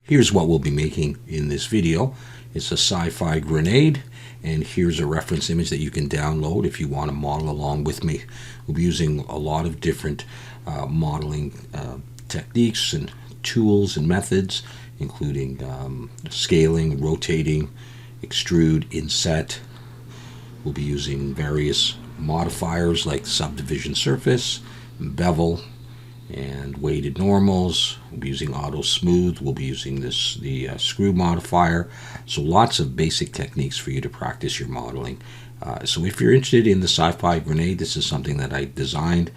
Here's what we'll be making in this video. It's a SCIFI grenade, and here's a reference image that you can download if you want to model along with me. We'll be using a lot of different modeling techniques and tools and methods, including scaling, rotating, extrude, inset. We'll be using various modifiers like subdivision surface, bevel, and weighted normals. We'll be using auto smooth. We'll be using the screw modifier. So lots of basic techniques for you to practice your modeling. So if you're interested in the SCIFI grenade, this is something that I designed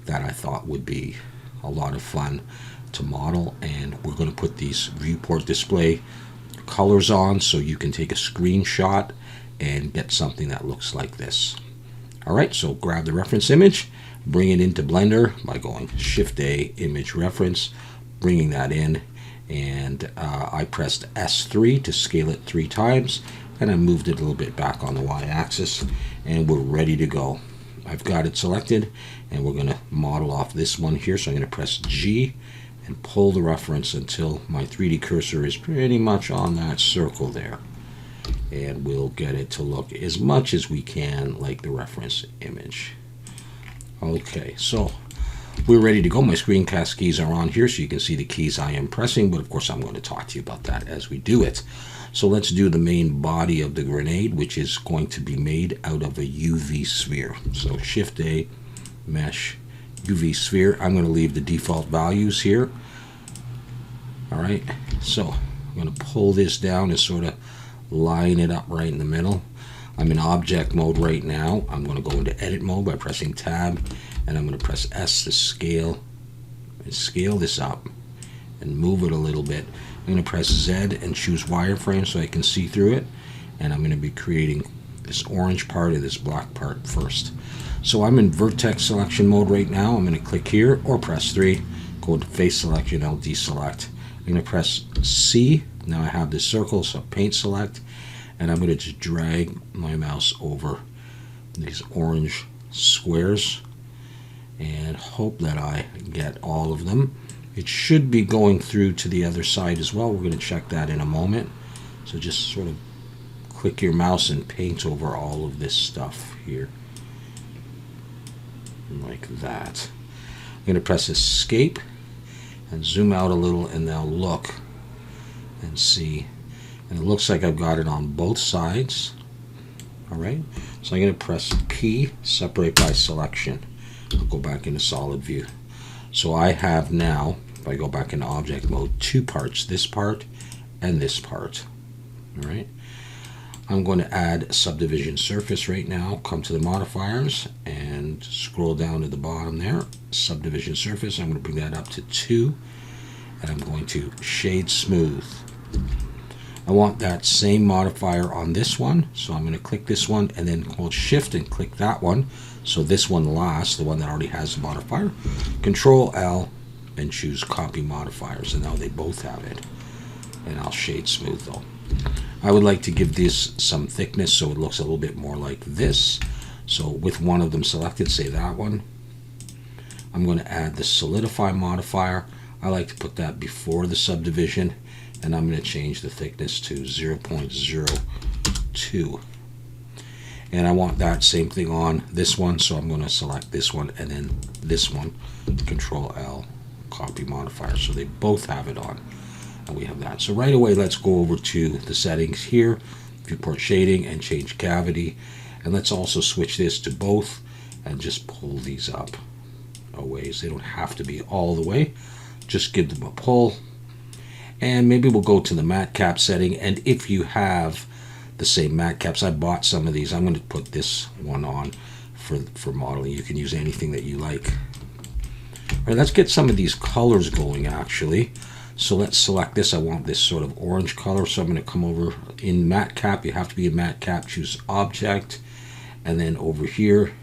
that I thought would be a lot of fun to model, and we're going to put these viewport display colors on so you can take a screenshot and get something that looks like this. Alright, so grab the reference image, bring it into Blender by going Shift-A, Image Reference, bringing that in, and I pressed S3 to scale it 3 times, and I moved it a little bit back on the Y-axis, and we're ready to go. I've got it selected, and we're going to model off this one here, so I'm going to press G and pull the reference until my 3D cursor is pretty much on that circle there. And we'll get it to look as much as we can like the reference image. Okay, so we're ready to go. My screencast keys are on here so you can see the keys I am pressing, but of course I'm going to talk to you about that as we do it. So let's do the main body of the grenade, which is going to be made out of a UV sphere. So Shift-A, Mesh, UV sphere. I'm going to leave the default values here. Alright, so I'm going to pull this down and sort of line it up right in the middle. I'm in object mode right now. I'm going to go into edit mode by pressing tab, and I'm going to press S to scale and scale this up and move it a little bit. I'm going to press Z and choose wireframe so I can see through it, and I'm going to be creating this orange part and this black part first. So I'm in vertex selection mode right now. I'm going to click here or press 3, go to face selection, I'll deselect. I'm going to press C. Now I have this circle, so paint select, and I'm going to just drag my mouse over these orange squares and hope that I get all of them. It should be going through to the other side as well. We're going to check that in a moment. So just sort of click your mouse and paint over all of this stuff here. Like that. I'm going to press escape and zoom out a little, and now look and see, and it looks like I've got it on both sides. Alright, so I'm going to press P, separate by selection. I'll go back into solid view. So I have now, if I go back into object mode, 2 parts, this part and this part. Alright, I'm going to add subdivision surface right now. Come to the modifiers and scroll down to the bottom there, subdivision surface. I'm going to bring that up to 2, and I'm going to shade smooth. I want that same modifier on this one, so I'm going to click this one and then hold shift and click that one, so this one lasts, the one that already has the modifier. Control L and choose copy modifiers, and now they both have it. And I'll shade smooth though. I would like to give this some thickness so it looks a little bit more like this. So with one of them selected, say that one, I'm going to add the solidify modifier. I like to put that before the subdivision, and I'm going to change the thickness to 0.02. And I want that same thing on this one, so I'm going to select this one and then this one, Control L, copy modifier, so they both have it on. And we have that. So right away, let's go over to the settings here, viewport shading, and change cavity. And let's also switch this to both and just pull these up a ways. They don't have to be all the way. Just give them a pull. And maybe we'll go to the matte cap setting. And if you have the same matte caps, I bought some of these. I'm going to put this one on for modeling. You can use anything that you like. All right, let's get some of these colors going actually. So let's select this. I want this sort of orange color, so I'm going to come over in matte cap. You have to be in matte cap, choose object, and then over here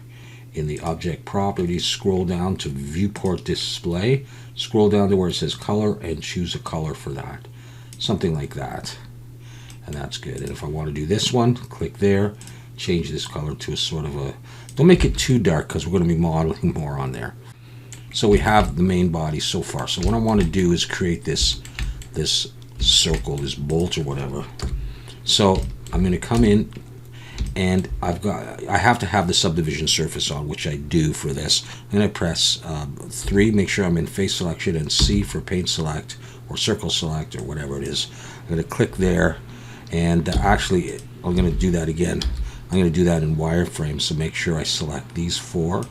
in the object properties, scroll down to viewport display, scroll down to where it says color, and choose a color for that, something like that, and that's good. And if I want to do this one, click there, change this color to a sort of a, don't make it too dark because we're going to be modeling more on there. So we have the main body so far. So what I want to do is create this circle, this bolt or whatever. So I'm going to come in, and I have to have the subdivision surface on, which I do for this. I'm going to press 3, make sure I'm in face selection, and C for paint select or circle select or whatever it is. I'm going to click there, and actually I'm going to do that again. I'm going to do that in wireframe, so make sure I select these 4,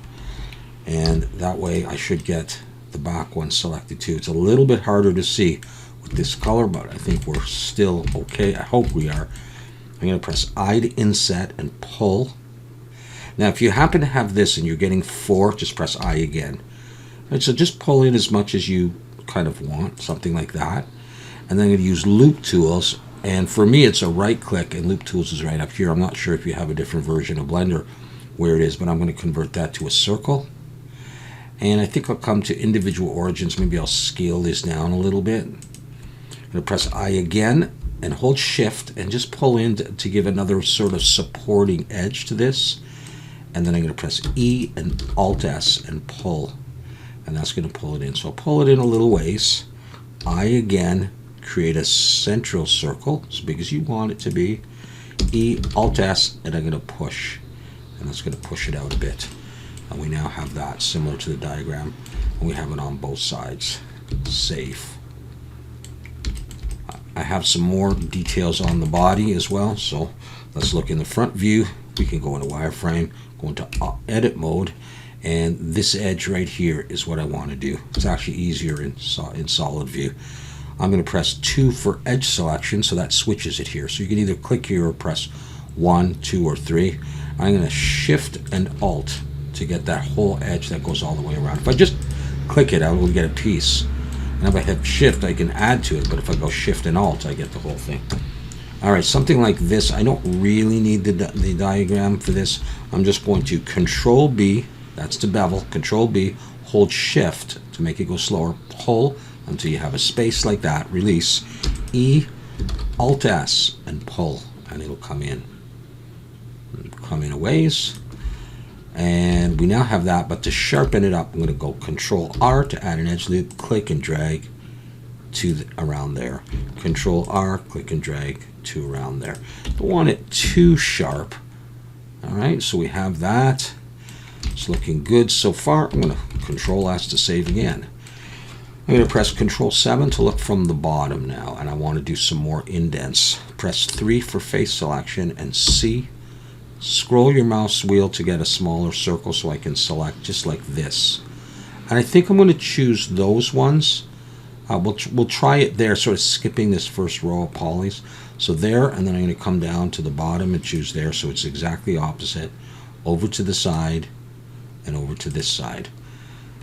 and that way I should get the back one selected too. It's a little bit harder to see with this color, but I think we're still okay. I hope we are. I'm going to press I to inset and pull. Now if you happen to have this and you're getting 4, just press I again. And so just pull in as much as you kind of want, something like that. And then I'm going to use loop tools, and for me it's a right click, and loop tools is right up here. I'm not sure if you have a different version of Blender where it is, but I'm going to convert that to a circle. And I think I'll come to individual origins. Maybe I'll scale this down a little bit. I'm going to press I again and hold shift and just pull in to give another sort of supporting edge to this. And then I'm going to press E and Alt S and pull, and that's going to pull it in. So I'll pull it in a little ways. I again, create a central circle as big as you want it to be. E, Alt S, and I'm going to push, and that's going to push it out a bit. And we now have that similar to the diagram, and we have it on both sides. Save. I have some more details on the body as well, so let's look in the front view. We can go into wireframe, go into edit mode, and this edge right here is what I want to do. It's actually easier in solid view. I'm going to press 2 for edge selection, so that switches it here. So you can either click here or press 1, 2, or 3. I'm going to shift and alt to get that whole edge that goes all the way around. If I just click it, I will get a piece. And if I hit shift, I can add to it, but if I go shift and alt, I get the whole thing. All right, something like this. I don't really need the diagram for this. I'm just going to Control B, that's to bevel, Control B, hold shift to make it go slower, pull until you have a space like that, release, E, Alt S, and pull, and it'll come in. Come in a ways. And we now have that, but to sharpen it up, I'm going to go Control R to add an edge loop, click and drag to around there. Control R, click and drag to around there. Don't want it too sharp. All right, so we have that. It's looking good so far. I'm going to Control S to save again. I'm going to press Control 7 to look from the bottom now, and I want to do some more indents. Press 3 for face selection and C. Scroll your mouse wheel to get a smaller circle so I can select just like this. And I think I'm going to choose those ones. We'll try it there, sort of skipping this first row of polys. So there, and then I'm going to come down to the bottom and choose there, so it's exactly opposite. Over to the side, and over to this side.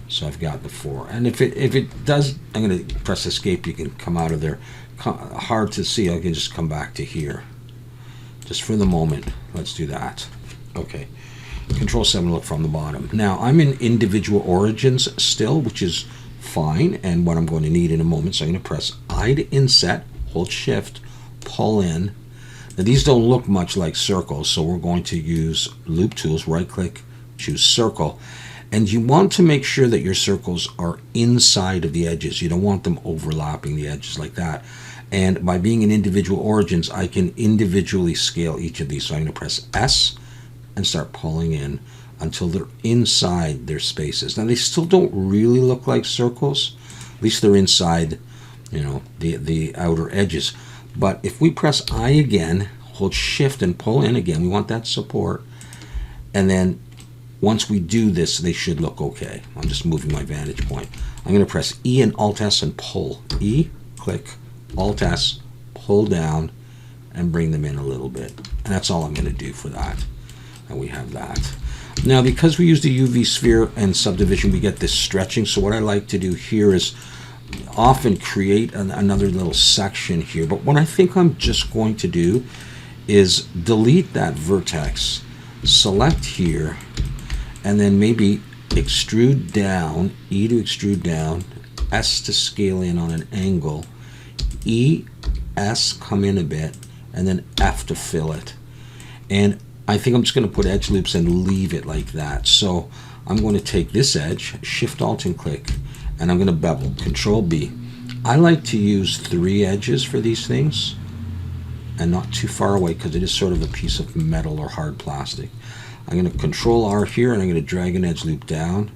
So I've got the 4. And if it does, I'm going to press escape. You can come out of there. Hard to see. I can just come back to here. Just for the moment, let's do that. Okay, Control 7, look from the bottom. Now I'm in individual origins still, which is fine, and what I'm going to need in a moment. So I'm going to press I to inset, hold shift, pull in. Now these don't look much like circles, so we're going to use loop tools, right click, choose circle. And you want to make sure that your circles are inside of the edges. You don't want them overlapping the edges like that. And by being in individual origins, I can individually scale each of these. So I'm going to press S and start pulling in until they're inside their spaces. Now they still don't really look like circles. At least they're inside, you know, the outer edges. But if we press I again, hold shift and pull in again, we want that support. And then once we do this, they should look okay. I'm just moving my vantage point. I'm going to press E and Alt S and pull. E, click, Alt S, pull down, and bring them in a little bit. And that's all I'm going to do for that. And we have that. Now, because we use the UV sphere and subdivision, we get this stretching. So what I like to do here is often create another little section here. But what I think I'm just going to do is delete that vertex, select here, and then maybe extrude down, E to extrude down, S to scale in on an angle, E, S, come in a bit, and then F to fill it. And I think I'm just going to put edge loops and leave it like that. So I'm going to take this edge, Shift Alt and click, and I'm going to bevel, Control B. I like to use 3 edges for these things and not too far away because it is sort of a piece of metal or hard plastic. I'm going to Control R here and I'm going to drag an edge loop down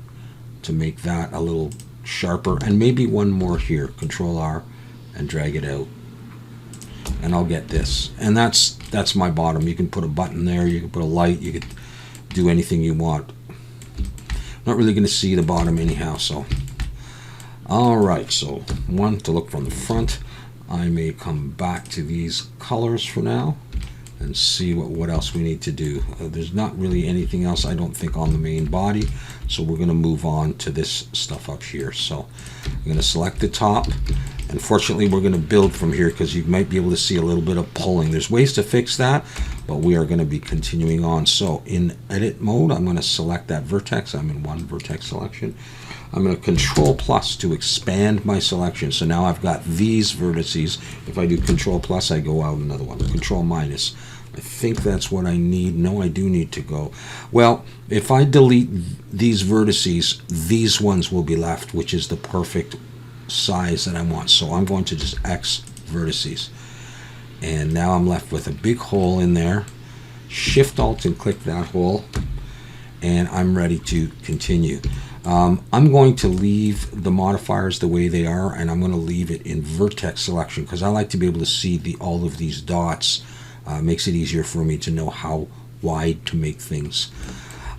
to make that a little sharper, and maybe one more here. Control R and drag it out, and I'll get this. And that's my bottom. You can put a button there, you can put a light, you could do anything you want. Not really going to see the bottom anyhow, so. Alright, so one to look from the front. I may come back to these colors for now and see what else we need to do. There's not really anything else, I don't think, on the main body, so we're going to move on to this stuff up here. So I'm going to select the top. Unfortunately, we're going to build from here because you might be able to see a little bit of pulling. There's ways to fix that, but we are going to be continuing on. So in edit mode, I'm going to select that vertex. I'm in one vertex selection. I'm going to Control plus to expand my selection. So now I've got these vertices. If I do Control plus, I go out another one. Control minus. I think that's what I need. No, I do need to go. Well, if I delete these vertices, these ones will be left, which is the perfect size that I want. So I'm going to just X vertices. And now I'm left with a big hole in there. Shift Alt and click that hole. And I'm ready to continue. I'm going to leave the modifiers the way they are, and I'm going to leave it in vertex selection because I like to be able to see all of these dots. Makes it easier for me to know how wide to make things.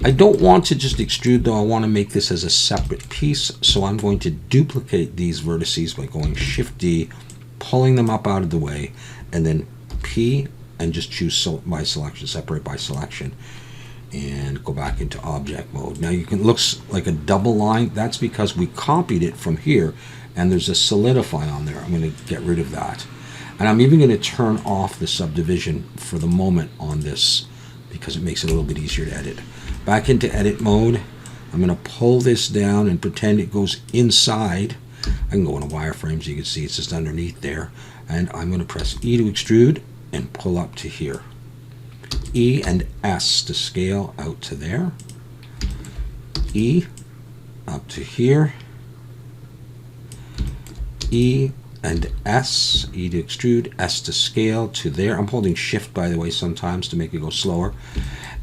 I don't want to just extrude though. I want to make this as a separate piece, so I'm going to duplicate these vertices by going Shift D, pulling them up out of the way, and then P and just choose by selection, separate by selection, and go back into object mode. Now you can, looks like a double line. That's because we copied it from here and there's a solidify on there. I'm going to get rid of that. And I'm even going to turn off the subdivision for the moment on this because it makes it a little bit easier to edit. Back into edit mode. I'm going to pull this down and pretend it goes inside. I can go in a wireframe so you can see it's just underneath there. And I'm going to press E to extrude and pull up to here. E and S to scale out to there. E up to here. E and S, E to extrude, S to scale to there. I'm holding Shift, by the way, sometimes to make it go slower.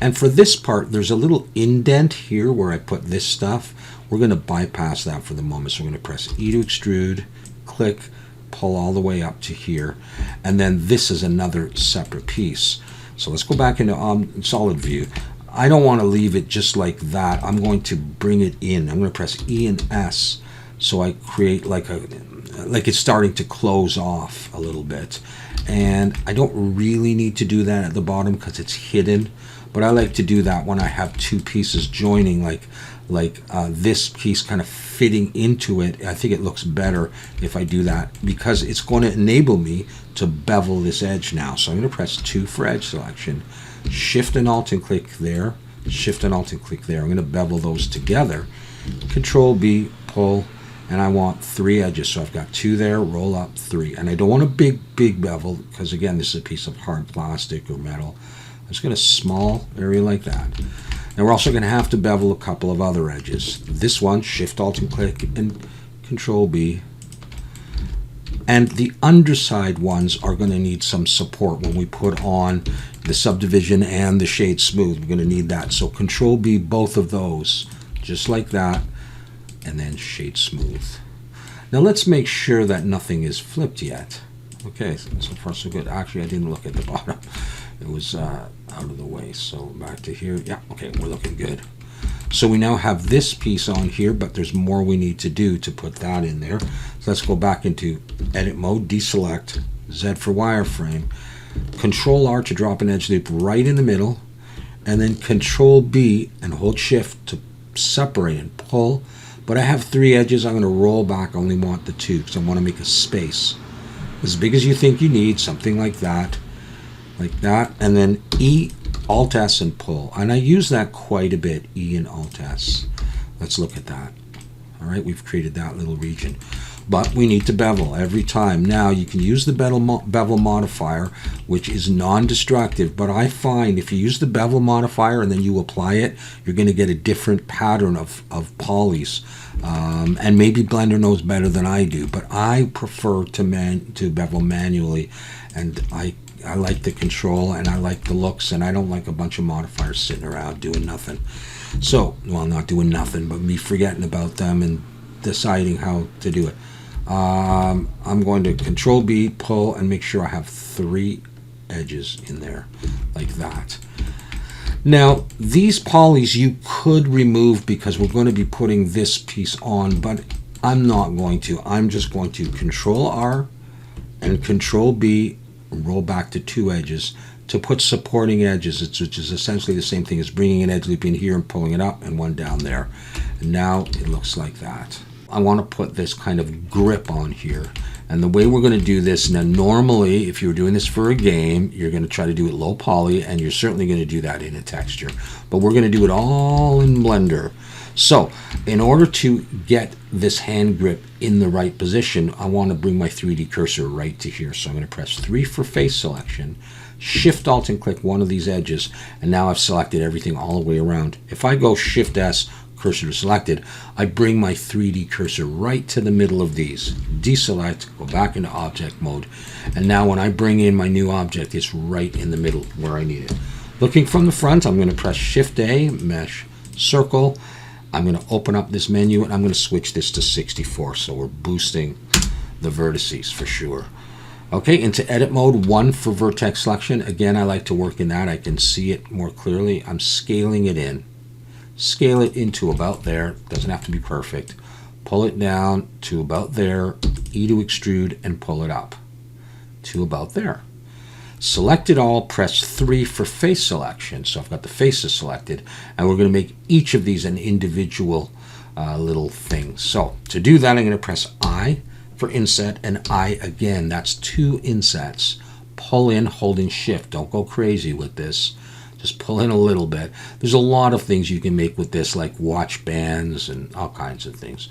And for this part, there's a little indent here where I put this stuff. We're going to bypass that for the moment. So we're going to press E to extrude, click, pull all the way up to here. And then this is another separate piece. So let's go back into solid view. I don't want to leave it just like that. I'm going to bring it in. I'm going to press E and S so I create like it's starting to close off a little bit. And I don't really need to do that at the bottom because it's hidden, but I like to do that when I have two pieces joining, like this piece kind of fitting into it. I think it looks better if I do that because it's going to enable me to bevel this edge now. So I'm going to press 2 for edge selection, Shift and Alt and click there, Shift and Alt and click there. I'm going to bevel those together, Control B, pull, and I want 3 edges. So I've got 2 there, roll up 3. And I don't want a big bevel because, again, this is a piece of hard plastic or metal. I'm just going to small area like that. Now we're also going to have to bevel a couple of other edges. This one, Shift Alt and click and Control B. And the underside ones are going to need some support when we put on the subdivision and the shade smooth. We're going to need that. So Control B, both of those, just like that, and then shade smooth. Now let's make sure that nothing is flipped yet. Okay, so far so good. Actually, I didn't look at the bottom. It was out of the way. So back to here. Yeah, okay, we're looking good. So we now have this piece on here, but there's more we need to do to put that in there. So let's go back into edit mode, deselect, Z for wireframe, Control R to drop an edge loop right in the middle, and then Control B and hold Shift to separate and pull. But I have 3 edges. I'm going to roll back. I only want the 2 because I want to make a space as big as you think you need, something like that, and then E, Alt S and pull. And I use that quite a bit, E and Alt S. Let's look at that. All right, we've created that little region. but we need to bevel every time. Now you can use the bevel modifier, which is non-destructive, but I find if you use the bevel modifier and then you apply it, you're going to get a different pattern of polys. And maybe Blender knows better than I do, but I prefer to bevel manually, and I like the control and I like the looks, and I don't like a bunch of modifiers sitting around doing nothing. So, well, not doing nothing, but me forgetting about them and deciding how to do it. I'm going to Control B, pull, and make sure I have 3 edges in there, like that. Now, these polys you could remove because we're going to be putting this piece on, but I'm not going to. I'm just going to Control R and Control B, roll back to 2 edges to put supporting edges, which is essentially the same thing as bringing an edge loop in here and pulling it up and one down there. And now it looks like that. I want to put this kind of grip on here. And the way we're going to do this, now normally if you were doing this for a game, you're going to try to do it low poly, and you're certainly going to do that in a texture. But we're going to do it all in Blender. So in order to get this hand grip in the right position, I want to bring my 3D cursor right to here. So I'm going to press 3 for face selection, Shift Alt and click one of these edges, and now I've selected everything all the way around. If I go Shift S, cursor to selected, I bring my 3D cursor right to the middle of these. Deselect, go back into object mode, and now when I bring in my new object, it's right in the middle where I need it. Looking from the front, I'm going to press Shift A, Mesh, Circle. I'm going to open up this menu, and I'm going to switch this to 64, so we're boosting the vertices for sure. Okay, into edit mode, 1 for vertex selection. Again, I like to work in that. I can see it more clearly. I'm scaling it in. Scale it into about there. Doesn't have to be perfect. Pull it down to about there. E to extrude and pull it up to about there. Select it all, press 3 for face selection. So I've got the faces selected, and we're going to make each of these an individual little thing. So to do that, I'm going to press I for inset and I again. That's 2 insets. Pull in holding Shift. Don't go crazy with this. Just pull in a little bit. There's a lot of things you can make with this, like watch bands and all kinds of things.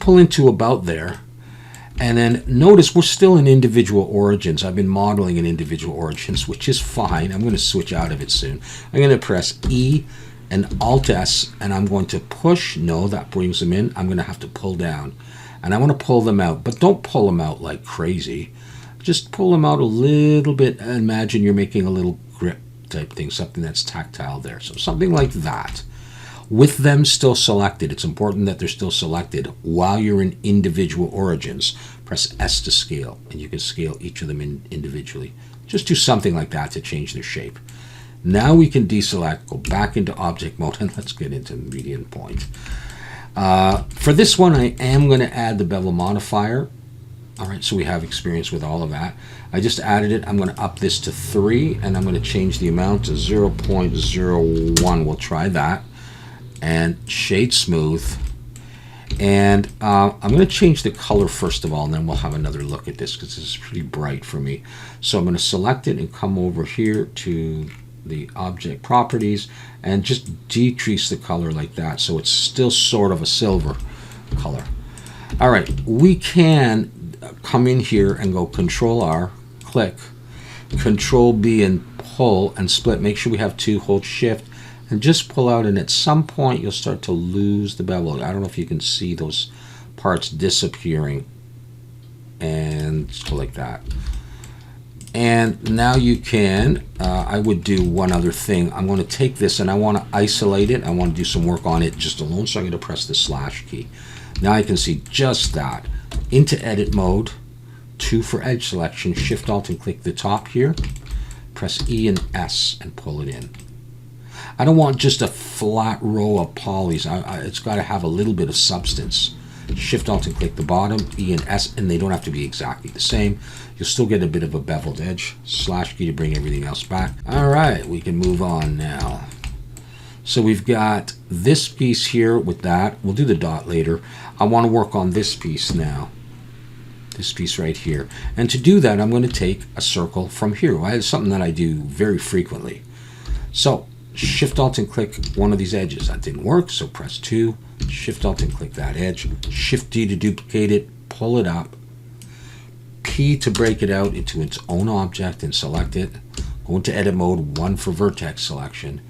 Pull into about there. And then notice we're still in individual origins. I've been modeling in individual origins, which is fine. I'm going to switch out of it soon. I'm going to press E and Alt S, and I'm going to push. No, that brings them in. I'm going to have to pull down. And I want to pull them out, but don't pull them out like crazy. Just pull them out a little bit. Imagine you're making a little grip type thing, something that's tactile there. So something like that. With them still selected, it's important that they're still selected while you're in individual origins. Press S to scale, and you can scale each of them individually. Just do something like that to change their shape. Now we can deselect, go back into object mode, and let's get into median point. For this one, I am going to add the bevel modifier. All right, so we have experience with all of that. I just added it. I'm going to up this to 3, and I'm going to change the amount to 0.01. We'll try that. And shade smooth. And I'm going to change the color first of all, and then we'll have another look at this because this is pretty bright for me. So I'm going to select it and come over here to the object properties and just decrease the color like that so it's still sort of a silver color. All right, we can come in here and go Control R, click, Control B and pull and split. Make sure we have 2, hold Shift and just pull out, and at some point you'll start to lose the bevel. I don't know if you can see those parts disappearing, and just go like that. And now you can, I would do one other thing. I'm going to take this and I want to isolate it. I want to do some work on it just alone, so I'm going to press the slash key. Now I can see just that. Into edit mode, 2 for edge selection, Shift Alt and click the top here. Press E and S and pull it in. I don't want just a flat row of polys. It's got to have a little bit of substance. Shift Alt and click the bottom, E and S, and they don't have to be exactly the same. You'll still get a bit of a beveled edge. Slash key to bring everything else back. All right, we can move on now. So we've got this piece here with that. We'll do the dot later. I want to work on this piece now. This piece right here. And to do that, I'm going to take a circle from here. Well, it's something that I do very frequently. So Shift Alt and click one of these edges. That didn't work, so press 2. Shift Alt and click that edge. Shift D to duplicate it. pull it up, P to break it out into its own object and select it. Go into edit mode, 1 for vertex selection,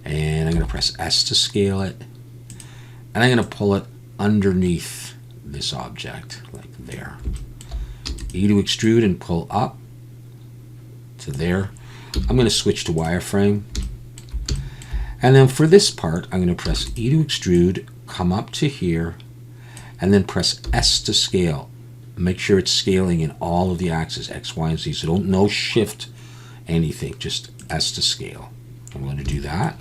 and I'm going to press S to scale it, and I'm going to pull it underneath this object, like there. E to extrude and pull up to there. I'm going to switch to wireframe, and then for this part, I'm going to press E to extrude, come up to here, and then press S to scale. Make sure it's scaling in all of the axes, X, Y, and Z. So no shift anything, just S to scale. I'm going to do that.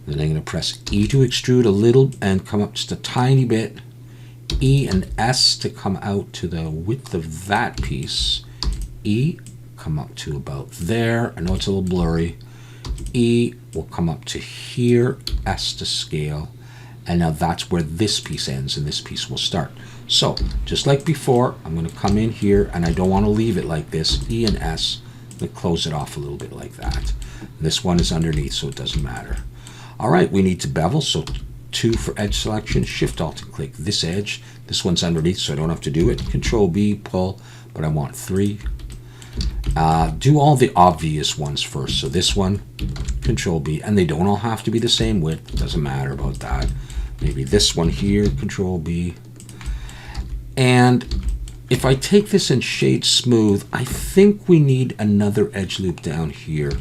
Then I'm going to press E to extrude a little and come up just a tiny bit. E and S to come out to the width of that piece. E, come up to about there. I know it's a little blurry. E will come up to here, S to scale. And now that's where this piece ends and this piece will start. So, just like before, I'm going to come in here, and I don't want to leave it like this. E and S, to close it off a little bit like that. This one is underneath, so it doesn't matter. All right, we need to bevel, so 2 for edge selection, Shift Alt and click this edge. This one's underneath, so I don't have to do it. Control B, pull, but I want 3. Do all the obvious ones first. So this one, Control B, and they don't all have to be the same width. Doesn't matter about that. Maybe this one here, Control B. And if I take this and shade smooth, I think we need another edge loop down here.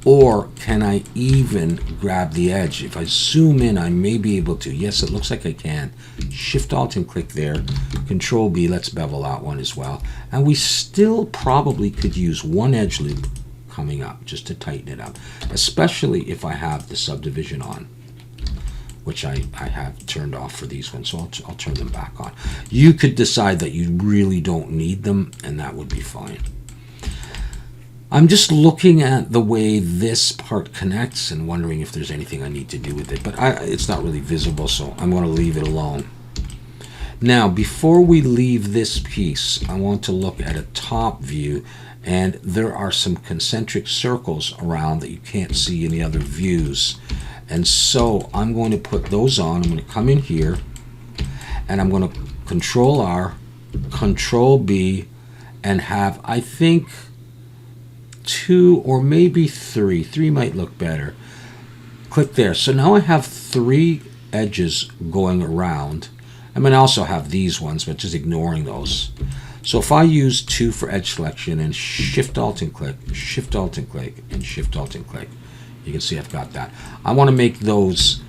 Or can I even grab the edge? If I zoom in, I may be able to. Yes, it looks like I can. Shift Alt and click there. Control B, let's bevel that one as well. And we still probably could use one edge loop coming up just to tighten it up, especially if I have the subdivision on, which I have turned off for these ones, so I'll turn them back on. You could decide that you really don't need them, and that would be fine. I'm just looking at the way this part connects and wondering if there's anything I need to do with it, but it's not really visible, so I'm going to leave it alone. Now, before we leave this piece, I want to look at a top view, and there are some concentric circles around that you can't see in the other views. And so I'm going to put those on. I'm going to come in here, and I'm going to Control R, Control B, and have, I think, 2 or maybe 3. 3 might look better. Click there. So now I have 3 edges going around. I mean, I also have these ones, but just ignoring those. So if I use 2 for edge selection and Shift Alt and click, Shift Alt and click, and Shift Alt and click, you can see I've got that. I want to make those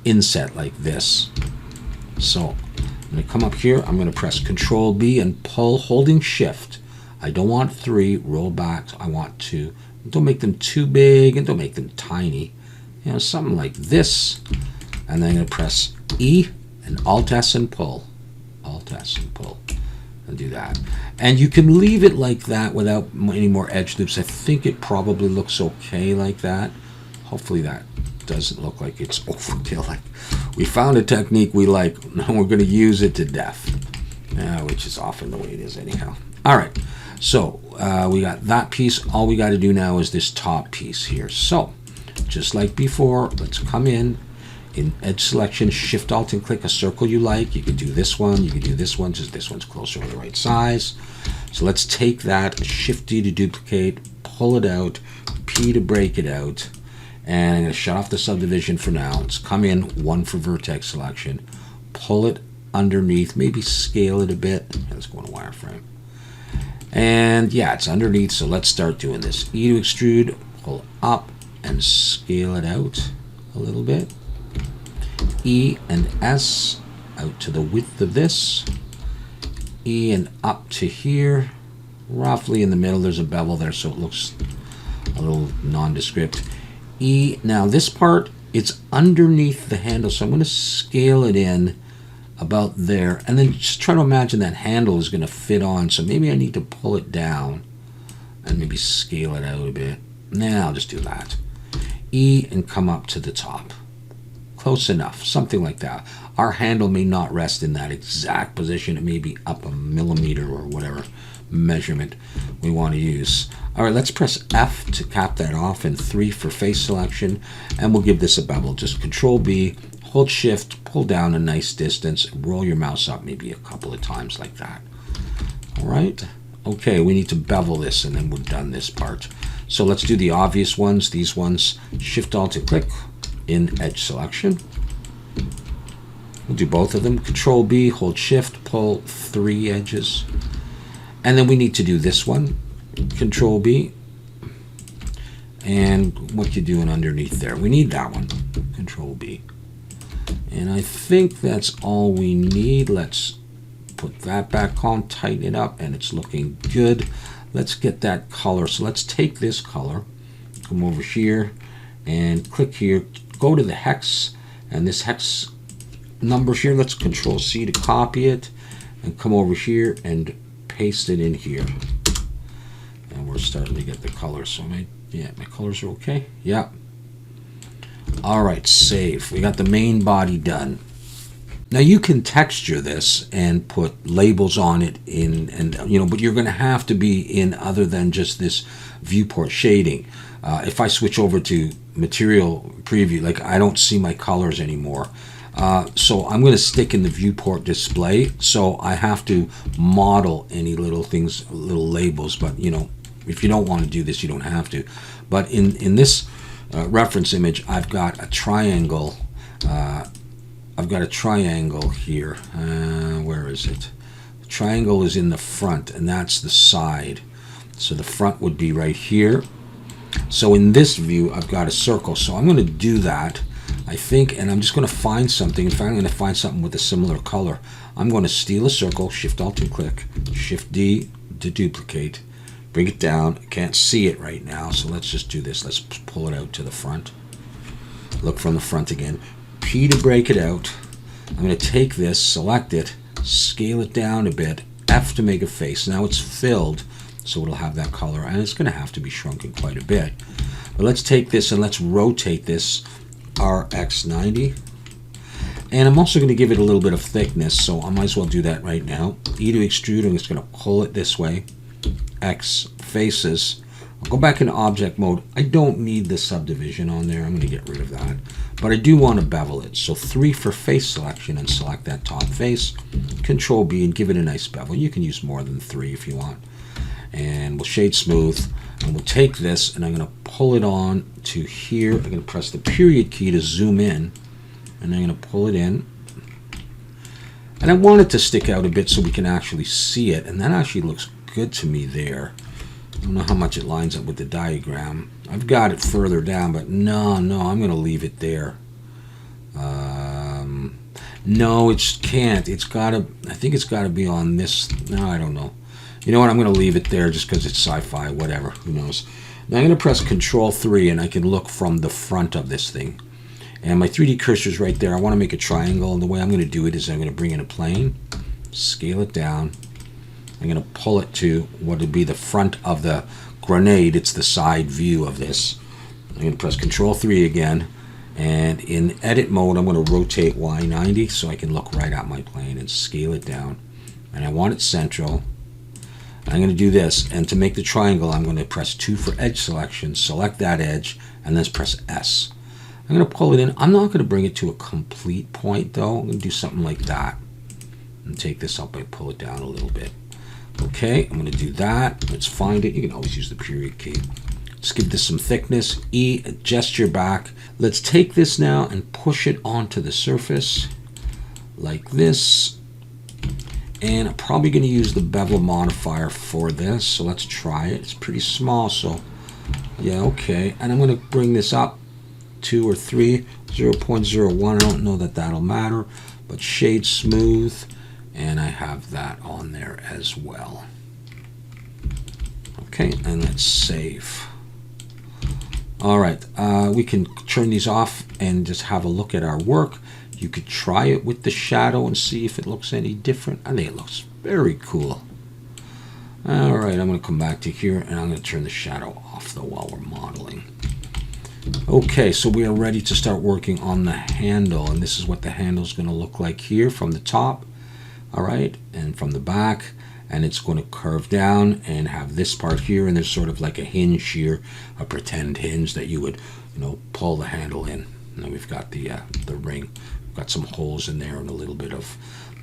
inset like this. So I'm going to come up here. I'm going to press Control B and pull, holding Shift. I don't want 3, roll back. I want 2. Don't make them too big and don't make them tiny. You know, something like this. And then I'm going to press E and Alt S and pull. Alt S and pull. And do that. And you can leave it like that without any more edge loops. I think it probably looks okay like that. Hopefully that doesn't look like it's overkill. Like we found a technique we like, and we're going to use it to death. Which is often the way it is anyhow. All right. So we got that piece. All we got to do now is this top piece here. So just like before, let's come in edge selection, Shift Alt and click a circle you like. You can do this one, you can do this one, just this one's closer to the right size. So let's take that, Shift D to duplicate, pull it out, P to break it out, and I'm going to shut off the subdivision for now. Let's come in, 1 for vertex selection, pull it underneath, maybe scale it a bit. Let's go to wireframe. And yeah, it's underneath, so let's start doing this. E to extrude, pull up and scale it out a little bit. E and S out to the width of this. E and up to here. Roughly in the middle, there's a bevel there, so it looks a little nondescript. E, now this part, it's underneath the handle, so I'm going to scale it in about there, and then just try to imagine that handle is going to fit on, so maybe I need to pull it down and maybe scale it out a bit. Now I'll just do that. E and come up to the top. Close enough, something like that. Our handle may not rest in that exact position. It may be up a millimeter or whatever measurement we want to use. All right, let's press F to cap that off and 3 for face selection, and we'll give this a bevel. Just Control B, hold shift, pull down a nice distance, roll your mouse up maybe a couple of times like that. All right. Okay, we need to bevel this and then we're done this part. So let's do the obvious ones. These ones, shift alt and click in edge selection. We'll do both of them. Control B, hold shift, pull 3 edges. And then we need to do this one. Control B. And what you're doing underneath there. We need that one. Control B. And I think that's all we need. Let's put that back on, tighten it up, and it's looking good. Let's get that color. So let's take this color, come over here, and click here. Go to the hex, and this hex numbers here. Let's Control C to copy it, and come over here and paste it in here. And we're starting to get the color. So my colors are okay. Yeah. All right, save. We got the main body done. Now you can texture this and put labels on it but you're going to have to be in other than just this viewport shading. If I switch over to material preview, like I don't see my colors anymore. So I'm going to stick in the viewport display. So I have to model any little things, little labels. But if you don't want to do this, you don't have to. But in this reference image, I've got a triangle. I've got a triangle here. Where is it? The triangle is in the front, and that's the side. So the front would be right here. So in this view, I've got a circle. So I'm going to do that, I think, and I'm just going to find something. In fact, I'm going to find something with a similar color. I'm going to steal a circle, Shift Alt and click, Shift D to duplicate, bring it down. I can't see it right now, so let's just do this. Let's pull it out to the front. Look from the front again. P to break it out. I'm going to take this, select it, scale it down a bit, F to make a face. Now it's filled, so it'll have that color, and it's going to have to be shrunken quite a bit. But let's take this and let's rotate this RX90. And I'm also going to give it a little bit of thickness, so I might as well do that right now. E to extrude, I'm just going to pull it this way. X faces. I'll go back into object mode. I don't need the subdivision on there. I'm going to get rid of that. But I do want to bevel it. So 3 for face selection and select that top face. Control B and give it a nice bevel. You can use more than 3 if you want. And we'll shade smooth. And we'll take this and I'm going to pull it on to here. I'm going to press the period key to zoom in. And I'm going to pull it in. And I want it to stick out a bit so we can actually see it. And that actually looks good to me there. I don't know how much it lines up with the diagram. I've got it further down, but no, I'm going to leave it there. No, it can't. It's got to, I think it's got to be on this. No, I don't know. You know what? I'm going to leave it there just because it's sci-fi, whatever. Who knows? Now I'm going to press Control 3 and I can look from the front of this thing. And my 3D cursor is right there. I want to make a triangle, and the way I'm going to do it is I'm going to bring in a plane, scale it down. I'm going to pull it to what would be the front of the grenade. It's the side view of this. I'm going to press Control 3 again. And in edit mode, I'm going to rotate Y90 so I can look right at my plane and scale it down. And I want it central. I'm going to do this. And to make the triangle, I'm going to press 2 for edge selection, select that edge, and then press S. I'm going to pull it in. I'm not going to bring it to a complete point, though. I'm going to do something like that. And take this up and pull it down a little bit. Okay, I'm going to do that. Let's find it. You can always use the period key. Let's give this some thickness. E, gesture back. Let's take this now and push it onto the surface like this. And I'm probably going to use the bevel modifier for this. So let's try it. It's pretty small, so yeah, okay. And I'm going to bring this up 2 or 3, 0.01. I don't know that that'll matter, but shade smooth. And I have that on there as well. Okay, and let's save. All right, we can turn these off and just have a look at our work. You could try it with the shadow and see if it looks any different. I think it looks very cool. All right, I'm going to come back to here and I'm going to turn the shadow off though while we're modeling. Okay, so we are ready to start working on the handle, and this is what the handle is going to look like here from the top. All right, and from the back, and it's going to curve down and have this part here, and there's sort of like a hinge here, a pretend hinge that you would, pull the handle in. And then we've got the ring. Got some holes in there and a little bit of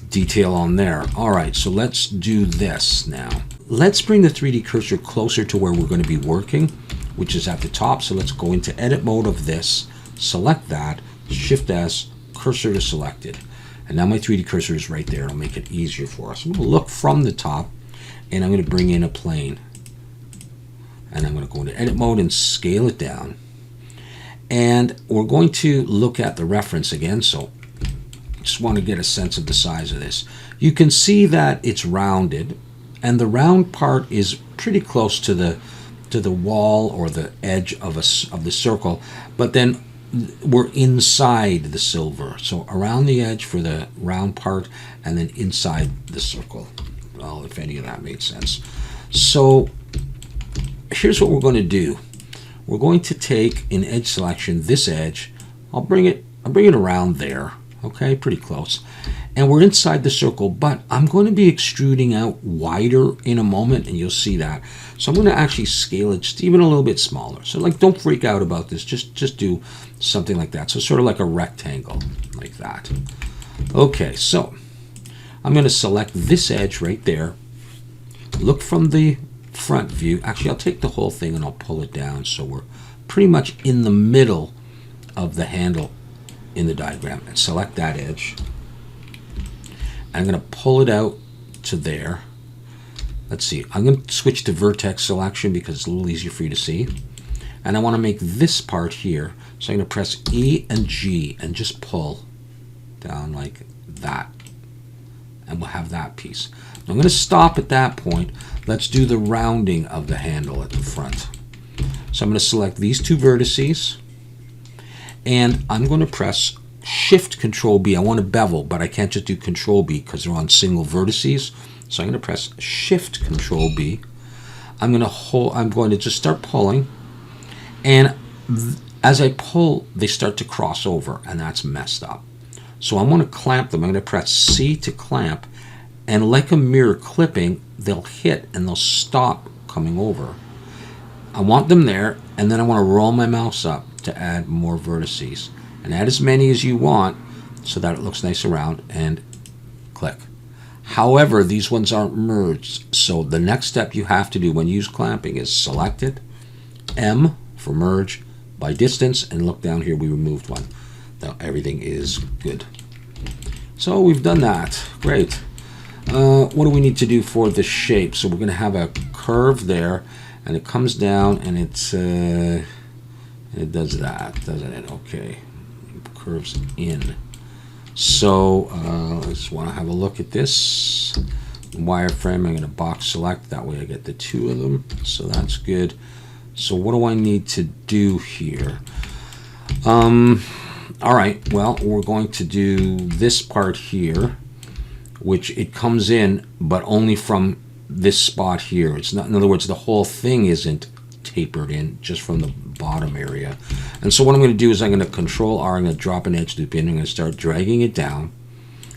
detail on there. All right, so let's do this now. Let's bring the 3D cursor closer to where we're going to be working, which is at the top. So let's go into edit mode of this, select that, Shift S, cursor to selected. And now my 3D cursor is right there. It'll make it easier for us. I'm going to look from the top, and I'm going to bring in a plane. And I'm going to go into edit mode and scale it down. And we're going to look at the reference again. So just want to get a sense of the size of this. You can see that it's rounded, and the round part is pretty close to the wall or the edge of the circle, but then we're inside the silver. So around the edge for the round part, and then inside the circle. Well, if any of that made sense. So here's what we're going to do. We're going to take in edge selection this edge. I'll bring it around there. Okay, pretty close. And we're inside the circle, but I'm going to be extruding out wider in a moment, and you'll see that. So I'm going to actually scale it just even a little bit smaller. So like, don't freak out about this. Just do something like that. So sort of like a rectangle, like that. Okay, so I'm going to select this edge right there. Look from the front view. Actually, I'll take the whole thing and I'll pull it down so we're pretty much in the middle of the handle in the diagram, and select that edge. I'm going to pull it out to there. Let's see, I'm going to switch to vertex selection because it's a little easier for you to see. And I want to make this part here, so I'm going to press E and G and just pull down like that, and we'll have that piece. I'm going to stop at that point. Let's do the rounding of the handle at the front. So I'm going to select these two vertices, and I'm going to press Shift Control B. I want to bevel, but I can't just do Control B because they're on single vertices. So I'm going to press Shift Control B. I'm going to just start pulling, and as I pull, they start to cross over, and that's messed up. So I'm going to clamp them. I'm going to press C to clamp, and like a mirror clipping, they'll hit and they'll stop coming over. I want them there, and then I want to roll my mouse up to add more vertices, and add as many as you want so that it looks nice around, and click. However, these ones aren't merged, so the next step you have to do when you use clamping is select it, M for merge by distance, and look down here, we removed one. Now everything is good. So we've done that. Great. What do we need to do for the shape? So we're going to have a curve there, and it comes down, and it does that, doesn't it? Okay, it curves in. So I just want to have a look at this wireframe. I'm going to box select, that way I get the two of them, so that's good. So what do I need to do here? All right, well, we're going to do this part here, which it comes in, but only from this spot here. It's not, in other words, the whole thing isn't tapered in, just from the bottom area. And so what I'm going to do is I'm going to Control R, I'm going to drop an edge loop in, I'm going to start dragging it down.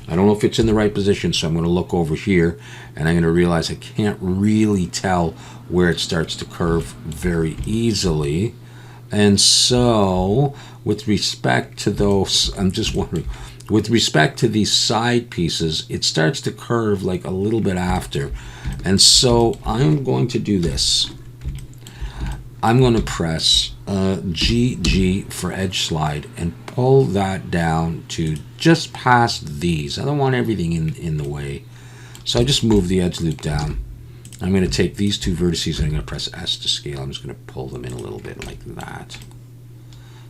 I don't know if it's in the right position, so I'm going to look over here, and I'm going to realize I can't really tell where it starts to curve very easily. And so with respect to those, I'm just wondering, with respect to these side pieces, it starts to curve like a little bit after. And so I'm going to do this. I'm going to press GG for edge slide and pull that down to just past these. I don't want everything in the way. So I just move the edge loop down. I'm going to take these two vertices and I'm going to press S to scale. I'm just going to pull them in a little bit like that.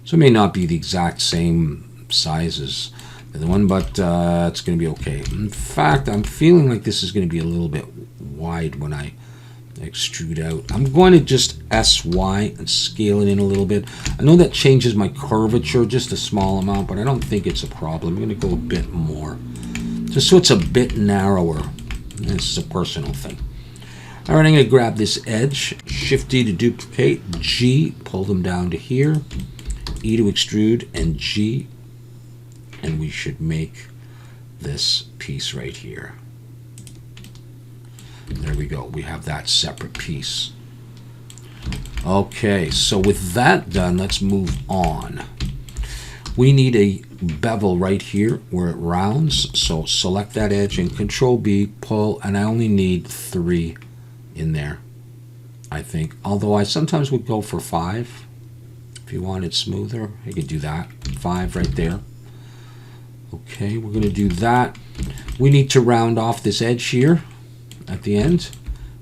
So it may not be the exact same size as the other one, but it's going to be okay. In fact, I'm feeling like this is going to be a little bit wide when I extrude out. I'm going to just SY and scale it in a little bit. I know that changes my curvature just a small amount, but I don't think it's a problem. I'm going to go a bit more, just so it's a bit narrower. This is a personal thing. All right, I'm going to grab this edge, Shift D to duplicate, G, pull them down to here, E to extrude, and G, and we should make this piece right here. There we go. We have that separate piece. Okay, so with that done, let's move on. We need a bevel right here where it rounds. So select that edge and Control B, pull, and I only need 3 in there, I think. Although I sometimes would go for 5. If you want it smoother, you could do that. 5 right there. Okay, we're going to do that. We need to round off this edge here at the end.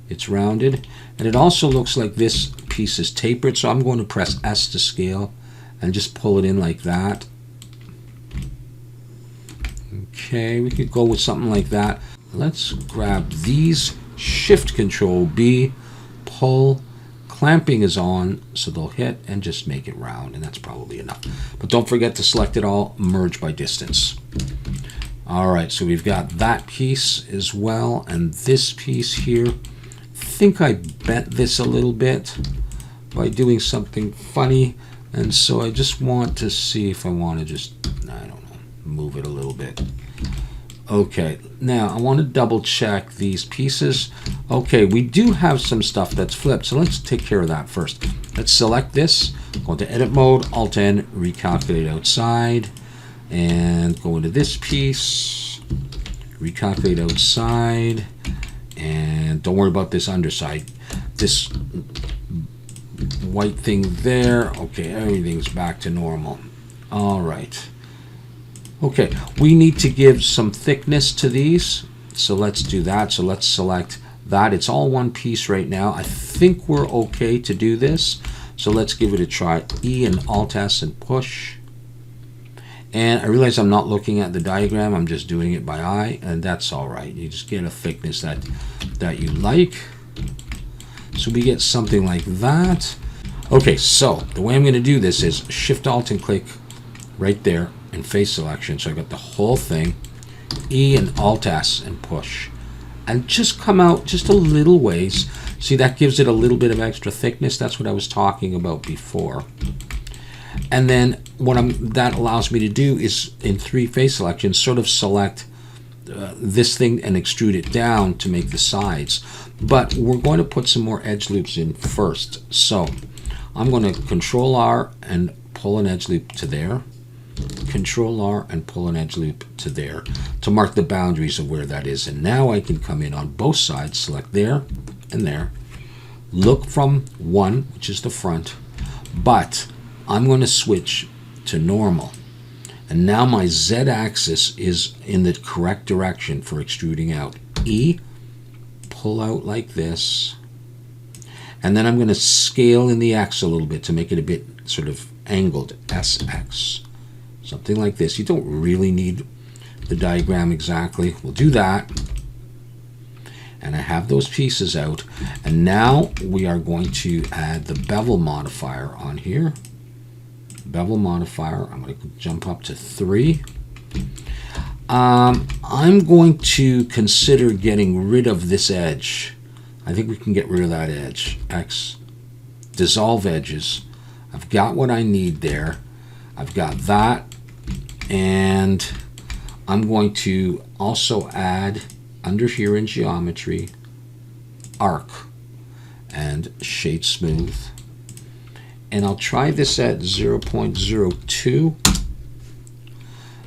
It's rounded. And it also looks like this piece is tapered, so I'm going to press S to scale and just pull it in like that. Okay, we could go with something like that. Let's grab these, Shift Control B, pull, clamping is on, so they'll hit, and just make it round, and that's probably enough. But don't forget to select it all, merge by distance. Alright, so we've got that piece as well, and this piece here. I think I bent this a little bit by doing something funny, and so I just want to see if I want to just, I don't know, move it a little bit. Okay, now I want to double check these pieces. Okay, we do have some stuff that's flipped, so let's take care of that first. Let's select this, go into edit mode, Alt N, recalculate outside, and go into this piece, recalculate outside, and don't worry about this underside. This white thing there, okay, everything's back to normal. All right. Okay, we need to give some thickness to these, so let's do that. So let's select that. It's all one piece right now. I think we're okay to do this, so let's give it a try. E and Alt S and push. And I realize I'm not looking at the diagram, I'm just doing it by eye, and that's all right. You just get a thickness that you like. So we get something like that. Okay, so the way I'm going to do this is Shift Alt and click right there in face selection. So I got the whole thing, E and Alt S and push, and just come out just a little ways. See, that gives it a little bit of extra thickness. That's what I was talking about before. And then what that allows me to do is in 3 face selections sort of select this thing and extrude it down to make the sides. But we're going to put some more edge loops in first. So I'm going to Control R and pull an edge loop to there. Control R and pull an edge loop to there to mark the boundaries of where that is. And now I can come in on both sides, select there and there. Look from 1, which is the front, but I'm going to switch to normal. And now my Z-axis is in the correct direction for extruding out. E, pull out like this. And then I'm going to scale in the X a little bit to make it a bit sort of angled. SX. Something like this. You don't really need the diagram exactly. We'll do that. And I have those pieces out. And now we are going to add the bevel modifier on here. Bevel modifier, I'm going to jump up to 3. I'm going to consider getting rid of this edge. I think we can get rid of that edge. X, dissolve edges. I've got what I need there. I've got that, and I'm going to also add under here in geometry, arc and shade smooth. And I'll try this at 0.02.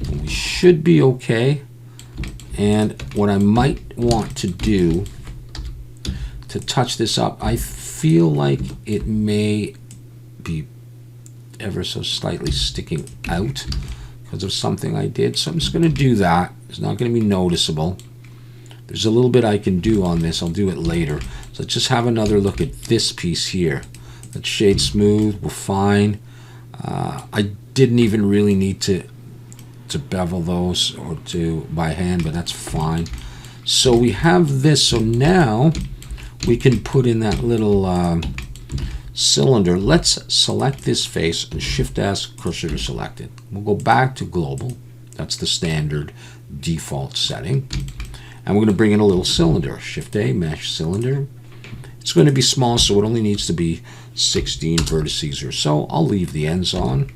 And we should be okay. And what I might want to do to touch this up, I feel like it may be ever so slightly sticking out because of something I did. So I'm just going to do that. It's not going to be noticeable. There's a little bit I can do on this. I'll do it later. So let's just have another look at this piece here. Let's shade smooth. We're fine. I didn't even really need to bevel those or to by hand, but that's fine. So we have this. So now we can put in that little cylinder. Let's select this face and Shift S, cursor to select it. We'll go back to global. That's the standard default setting. And we're going to bring in a little cylinder. Shift A, mesh cylinder. It's going to be small, so it only needs to be 16 vertices or so. I'll leave the ends on.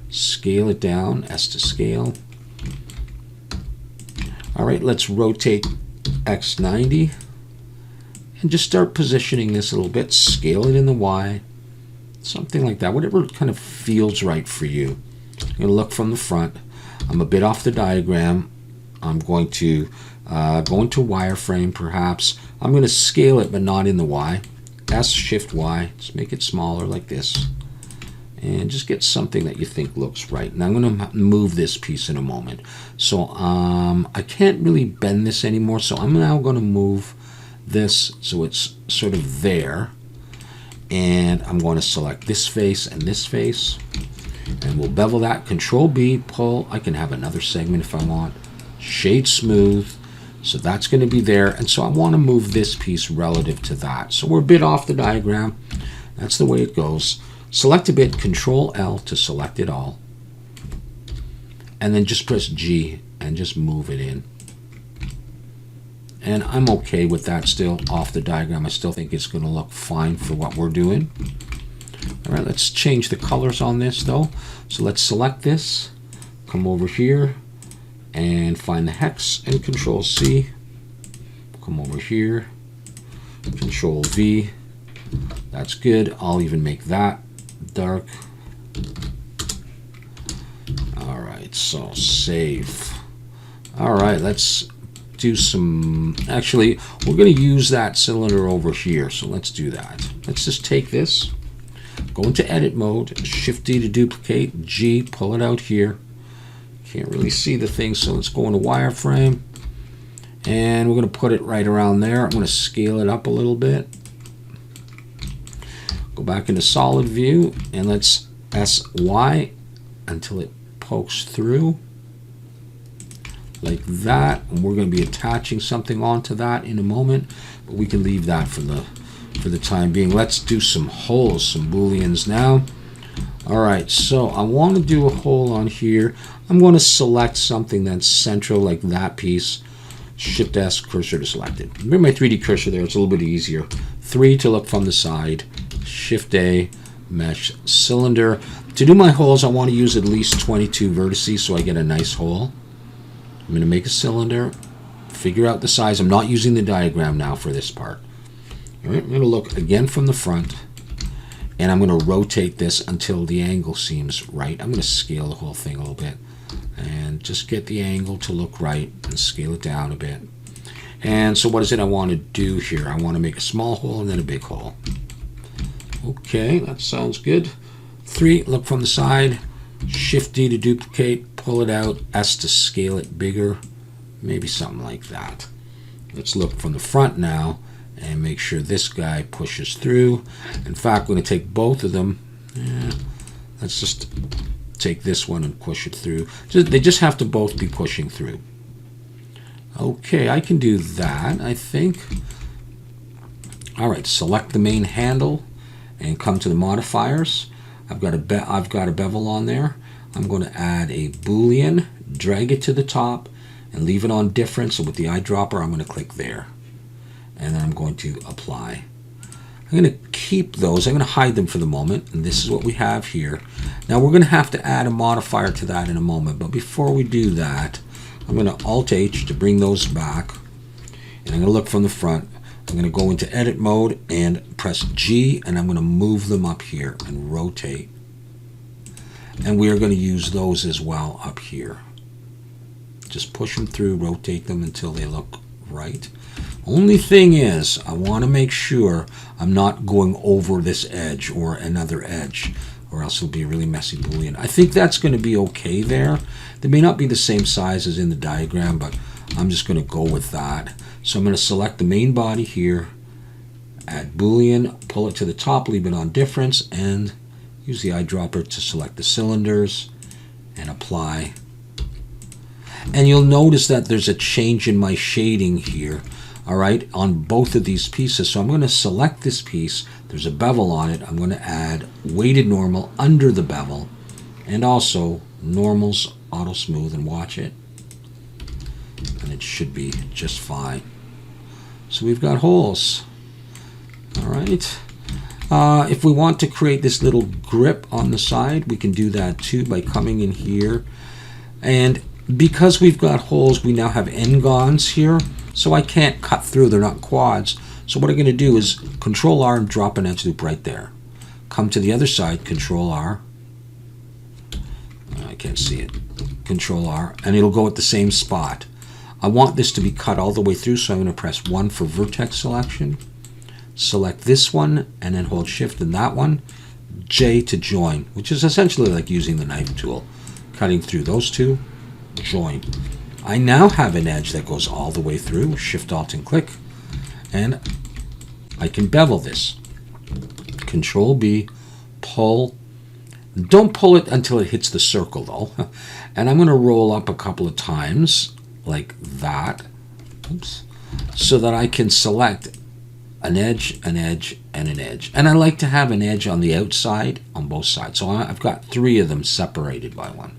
Scale it down, S to scale. All right, let's rotate X90 and just start positioning this a little bit. Scale it in the Y, something like that, whatever kind of feels right for you. I'm going to look from the front. I'm a bit off the diagram. I'm going to go into wireframe perhaps. I'm going to scale it but not in the Y. S Shift Y. Just make it smaller like this. And just get something that you think looks right. And I'm going to move this piece in a moment. So I can't really bend this anymore. So I'm now going to move this so it's sort of there. And I'm going to select this face and this face. And we'll bevel that. Control B, pull. I can have another segment if I want. Shade smooth. So that's going to be there. And so I want to move this piece relative to that. So we're a bit off the diagram. That's the way it goes. Select a bit, Control L to select it all. And then just press G and just move it in. And I'm okay with that still off the diagram. I still think it's going to look fine for what we're doing. All right, let's change the colors on this though. So let's select this, come over here and find the hex and Control C. Come over here, Control V. That's good. I'll even make that dark. All right, so save. All right, let's do some, actually, we're going to use that cylinder over here. So let's do that. Let's just take this, go into edit mode, Shift D to duplicate, G, pull it out here. Can't really see the thing, so let's go into wireframe. And we're going to put it right around there. I'm going to scale it up a little bit. Go back into solid view and let's SY until it pokes through like that. And we're going to be attaching something onto that in a moment, but we can leave that for the time being. Let's do some holes, some booleans now. All right, so I want to do a hole on here. I'm going to select something that's central like that piece. Shift S, cursor to selected. Bring my 3D cursor there, it's a little bit easier. 3 to look from the side. Shift A, mesh cylinder. To do my holes, I want to use at least 22 vertices so I get a nice hole. I'm going to make a cylinder, figure out the size. I'm not using the diagram now for this part. All right, I'm going to look again from the front, and I'm going to rotate this until the angle seems right. I'm going to scale the whole thing a little bit and just get the angle to look right and scale it down a bit. And so what is it I want to do here? I want to make a small hole and then a big hole. Okay, that sounds good. 3, look from the side, Shift D to duplicate, pull it out, S to scale it bigger, maybe something like that. Let's look from the front now and make sure this guy pushes through. In fact, we're going to take both of them. Let's just take this one and push it through. They just have to both be pushing through. Okay, I can do that, I think. All right, select the main handle and come to the modifiers. I've got a bevel on there. I'm going to add a Boolean, drag it to the top, and leave it on different. So with the eyedropper, I'm going to click there. And then I'm going to apply. I'm going to keep those. I'm going to hide them for the moment. And this is what we have here. Now we're going to have to add a modifier to that in a moment. But before we do that, I'm going to Alt-H to bring those back. And I'm going to look from the front. I'm going to go into edit mode and press G, and I'm going to move them up here and rotate. And we are going to use those as well up here. Just push them through, rotate them until they look right. Only thing is, I want to make sure I'm not going over this edge or another edge, or else it'll be a really messy Boolean. I think that's going to be okay there. They may not be the same size as in the diagram, but I'm just going to go with that. So I'm going to select the main body here, add Boolean, pull it to the top, leave it on difference, and use the eyedropper to select the cylinders and apply. And you'll notice that there's a change in my shading here, all right, on both of these pieces. So I'm going to select this piece. There's a bevel on it. I'm going to add weighted normal under the bevel, and also normals auto smooth, and watch it. And it should be just fine. So we've got holes. All right. If we want to create this little grip on the side, we can do that too by coming in here. And because we've got holes, we now have n-gons here. So I can't cut through. They're not quads. So what I'm going to do is Control R and drop an edge loop right there. Come to the other side, Control R. can't see it. Control R, and it'll go at the same spot. I want this to be cut all the way through, so I'm going to press 1 for vertex selection. Select this one, and then hold Shift and that one. J to join, which is essentially like using the knife tool. Cutting through those two, join. I now have an edge that goes all the way through. Shift, Alt, and click. And I can bevel this. Control B, pull. Don't pull it until it hits the circle though. And I'm going to roll up a couple of times like that. Oops. So that I can select an edge, an edge, and an edge. And I like to have an edge on the outside on both sides. So I've got 3 of them separated by 1.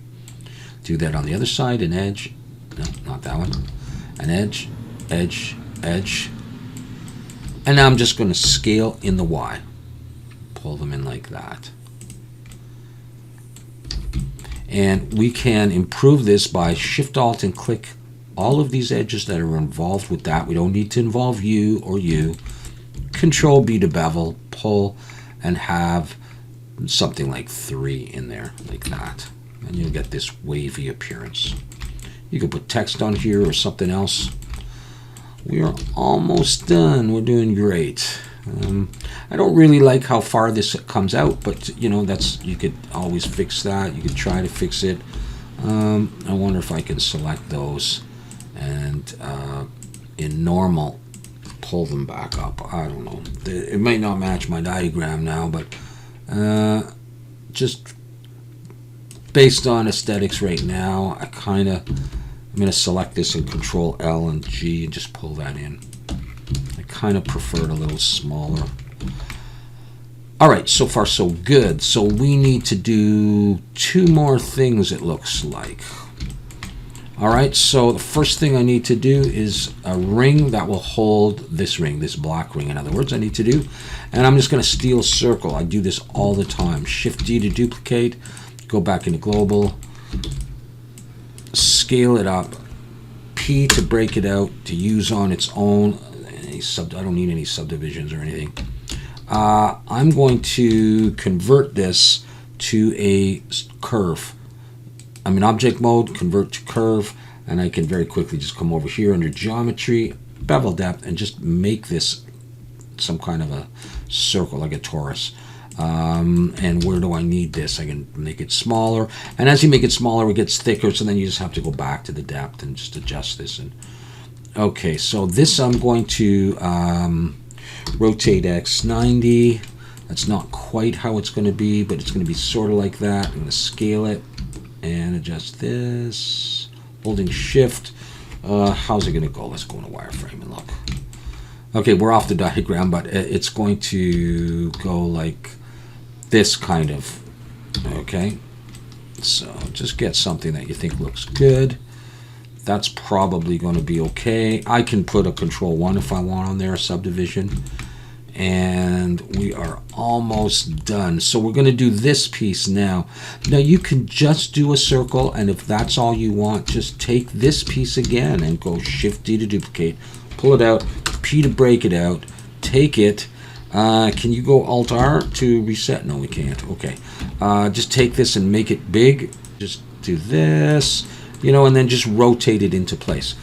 Do that on the other side, an edge. No, not that one. An edge, edge, edge. And now I'm just going to scale in the Y. Pull them in like that. And we can improve this by Shift, Alt, and click all of these edges that are involved with that. We don't need to involve you or you. Control B to bevel, pull, and have something like 3 in there, like that. And you'll get this wavy appearance. You can put text on here or something else. We are almost done. We're doing great. I don't really like how far this comes out, but you know, you could always fix that. You could try to fix it. I wonder if I can select those and in normal pull them back up. I don't know. It might not match my diagram now, but just based on aesthetics right now, I'm going to select this and Control L and G and just pull that in. I kind of prefer it a little smaller. All right, so far so good. So we need to do 2 more things, it looks like. All right, so the first thing I need to do is a ring that will hold this ring, this black ring, in other words, I need to do. And I'm just going to steal circle. I do this all the time. Shift D to duplicate, go back into global, scale it up, P to break it out, to use on its own. I don't need any subdivisions or anything. I'm going to convert this to a curve. I'm in object mode, convert to curve, and I can very quickly just come over here under geometry, bevel depth, and just make this some kind of a circle, like a torus. And where do I need this? I can make it smaller, and as you make it smaller, it gets thicker, so then you just have to go back to the depth and just adjust this. And okay, so this I'm going to rotate X 90. That's not quite how it's going to be, but it's going to be sort of like that. I'm going to scale it and adjust this, holding Shift. How's it going to go? Let's go into wireframe and look. Okay, we're off the diagram, but it's going to go like this kind of. Okay, so just get something that you think looks good. That's probably going to be okay. I can put a Control 1 if I want on there, a subdivision. And we are almost done. So we're going to do this piece now. Now you can just do a circle, and if that's all you want, just take this piece again and go Shift D to duplicate, pull it out, P to break it out, take it. Can you go Alt R to reset? No, we can't. Okay. Just take this and make it big. Just do this, you know, and then just rotate it into place.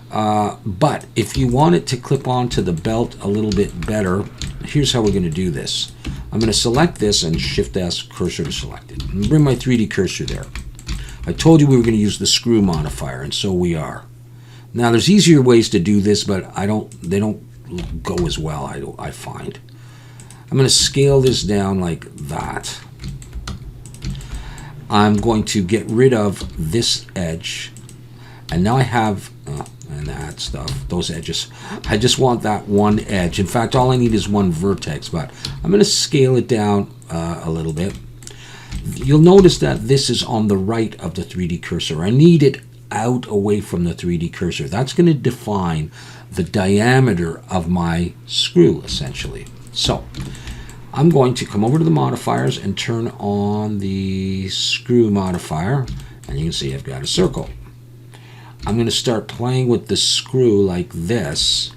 But if you want it to clip onto the belt a little bit better, here's how we're going to do this. I'm going to select this and Shift S cursor to select it. And bring my 3D cursor there. I told you we were going to use the screw modifier, and so we are. Now there's easier ways to do this, but they don't go as well, I find. I'm going to scale this down like that. I'm going to get rid of this edge, and now I have and that stuff, those edges. I just want that one edge. In fact, all I need is one vertex, but I'm going to scale it down a little bit. You'll notice that this is on the right of the 3D cursor. I need it out away from the 3D cursor. That's going to define the diameter of my screw, essentially. So I'm going to come over to the modifiers and turn on the screw modifier, and you can see I've got a circle. I'm going to start playing with the screw like this,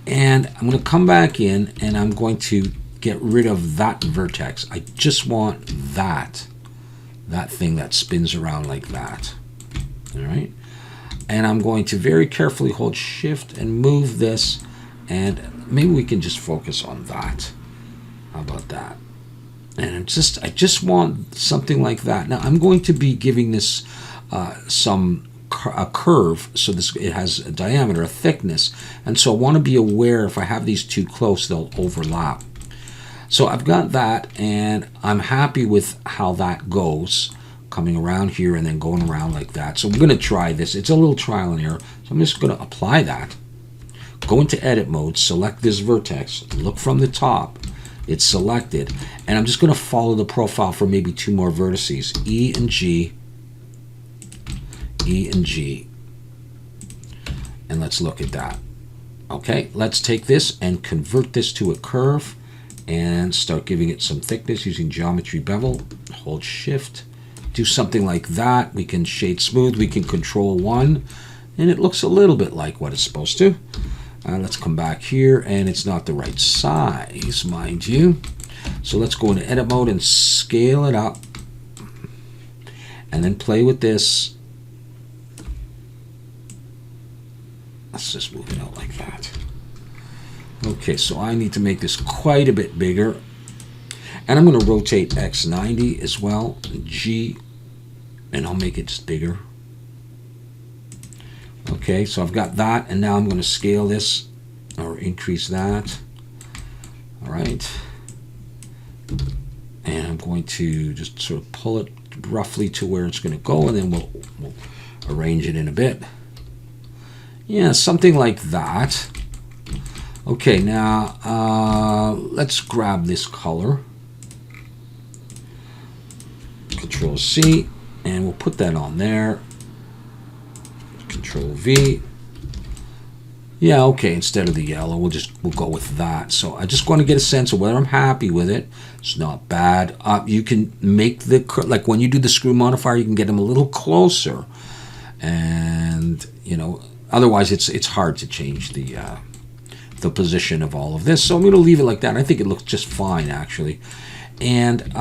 and I'm going to come back in and I'm going to get rid of that vertex. I just want that that thing that spins around like that. All right. And I'm going to very carefully hold shift and move this, and maybe we can just focus on that. How about that? And I just want something like that. Now I'm going to be giving this a curve, so it has a diameter, a thickness, and so I want to be aware if I have these two close, they'll overlap. So I've got that, and I'm happy with how that goes, coming around here and then going around like that. So I'm going to try this. It's a little trial and error. So I'm just going to apply that, go into edit mode, select this vertex, look from the top. It's selected, and I'm just going to follow the profile for maybe 2 more vertices, E and G, E and G. And let's look at that. Okay, let's take this and convert this to a curve and start giving it some thickness using geometry bevel. Hold shift, do something like that. We can shade smooth, we can control 1, and it looks a little bit like what it's supposed to. Let's come back here, and it's not the right size, mind you. So let's go into edit mode and scale it up, and then play with this. Let's just move it out like that. Okay, so I need to make this quite a bit bigger, and I'm going to rotate X 90 as well, G, and I'll make it just bigger. Okay, so I've got that, and now I'm going to scale this or increase that. All right. And I'm going to just sort of pull it roughly to where it's going to go, and then we'll arrange it in a bit. Yeah, something like that. Okay, now let's grab this color. Control C, and we'll put that on there. Control V. Yeah, okay, instead of the yellow, we'll go with that. So I just want to get a sense of whether I'm happy with it. It's not bad. You can make like when you do the screw modifier, you can get them a little closer, and otherwise it's hard to change the position of all of this. So I'm going to leave it like that. I think it looks just fine, actually. And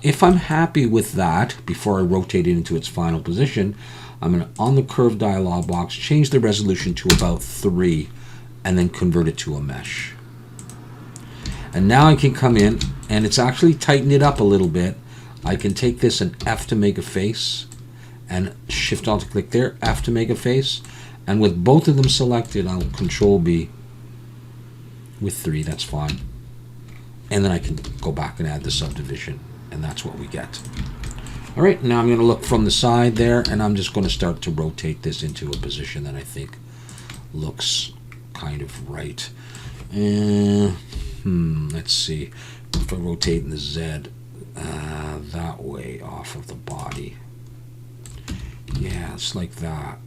if I'm happy with that, before I rotate it into its final position, I'm going to, on the curve dialog box, change the resolution to about 3 and then convert it to a mesh. And now I can come in, and it's actually tightened it up a little bit. I can take this and F to make a face, and Shift Alt to click there, F to make a face. And with both of them selected, I'll Control B with 3, that's fine. And then I can go back and add the subdivision, and that's what we get. All right, now I'm going to look from the side there, and I'm just going to start to rotate this into a position that I think looks kind of right. Let's see. If I rotate in the Z that way off of the body. Yeah, it's like that.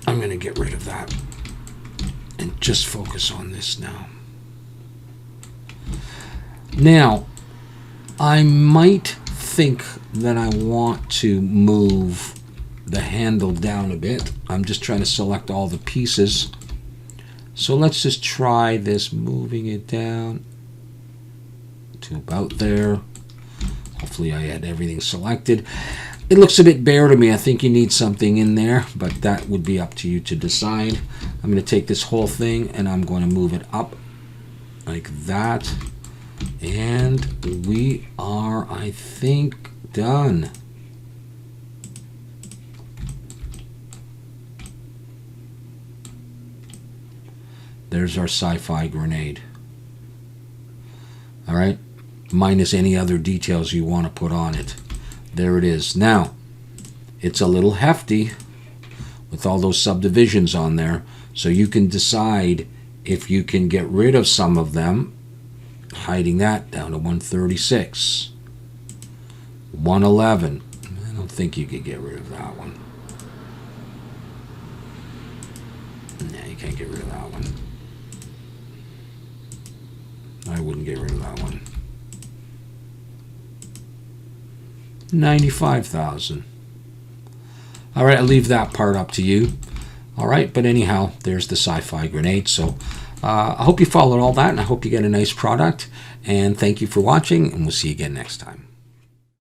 I'm going to get rid of that and just focus on this now. Now, I might think that I want to move the handle down a bit. I'm just trying to select all the pieces. So let's just try this, moving it down to about there. Hopefully I had everything selected. It looks a bit bare to me. I think you need something in there, but that would be up to you to decide. I'm going to take this whole thing and I'm going to move it up like that. And we are, I think, done. There's our SCIFI grenade. All right, minus any other details you want to put on it. There it is. Now, it's a little hefty with all those subdivisions on there, so you can decide if you can get rid of some of them, hiding that down to 136, 111. I don't think you could get rid of that one. No, you can't get rid of that one. I wouldn't get rid of that one. 95,000. All right, I'll leave that part up to you. All right, but anyhow, there's the SCIFI grenade. So I hope you followed all that, and I hope you get a nice product. And thank you for watching, and we'll see you again next time.